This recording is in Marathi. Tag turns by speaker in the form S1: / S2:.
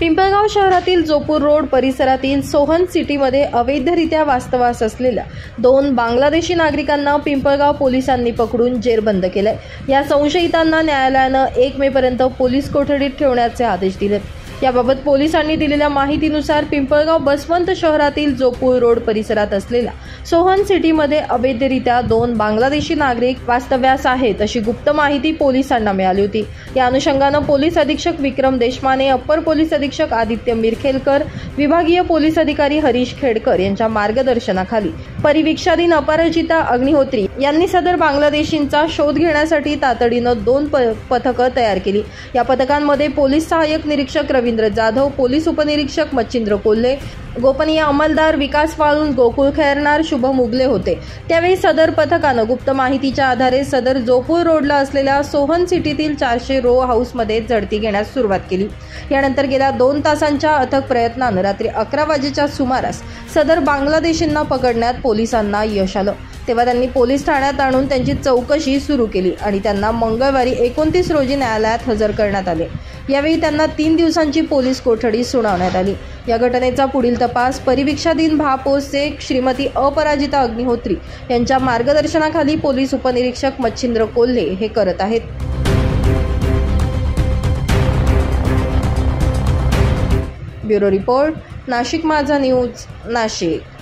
S1: पिंपळगाव शहरातील जोपूर रोड परिसरातील सोहन सिटीमध्ये अवैधरित्या वास्तव्यास असलेल्या 2 बांगलादेशी नागरिकांना पिंपळगाव पोलिसांनी पकडून जेरबंद केलंय। या संशयितांना न्यायालयानं 1 मे पर्यंत पोलीस कोठडीत ठेवण्याचे आदेश दिले। याबाबत पोलिसांनी दिलेल्या माहितीनुसार पिंपळगाव बसवंत शहरातील जोपूर रोड परिसरात असलेल्या सोहन सिटीमध्ये अवैधरित्या 2 बांगलादेशी नागरिक वास्तव्यास आहेत अशी गुप्त माहिती पोलिसांना मिळाली होती। या अनुषंगानं पोलीस अधीक्षक विक्रम देशमाने, अप्पर पोलीस अधीक्षक आदित्य मिरखेलकर, विभागीय पोलीस अधिकारी हरीश खेडकर यांच्या मार्गदर्शनाखाली परिवीक्षाधीन अपराजिता अग्निहोत्री यांनी सदर बांगलादेशींचा शोध घेण्यासाठी तातडीनं 2 पथकं तयार केली। या पथकांमध्ये पोलीस सहाय्यक निरीक्षक रवींद्र जाधव, पोलीस उपनिरीक्षक मच्छिंद्र कोल्हे, गोपनीय अंमलदार विकास वाळून, गोकुळ खैरनार, शुभम उगले होते। त्यावेळी सदर पथकानं गुप्त माहितीच्या आधारे सदर जोपूर रोडला असलेल्या सोहन सिटीतील 400 रो हाऊसमध्ये झडती घेण्यास सुरुवात केली। यानंतर गेल्या 2 तासांच्या अथक प्रयत्नानं रात्री 11 वाजेच्या सुमारास सदर बांगलादेशींना पकडण्यात पोलिसांना यश आलं। तेव्हा त्यांनी पोलीस ठाण्यात आणून त्यांची चौकशी सुरू केली आणि त्यांना मंगळवारी 29 रोजी न्यायालयात हजर करण्यात आले। यावेळी त्यांना 3 दिवसांची पोलीस कोठडी सुनावण्यात आली। या घटनेचा पुढील तपास परिवीक्षाधीन महापोस्ट श्रीमती अपराजिता अग्निहोत्री यांच्या मार्गदर्शनाखाली पोलीस उपनिरीक्षक मच्छिंद्र कोल्हे हे करत आहेत। ब्युरो रिपोर्ट, नाशिक माझा न्यूज, नाशिक।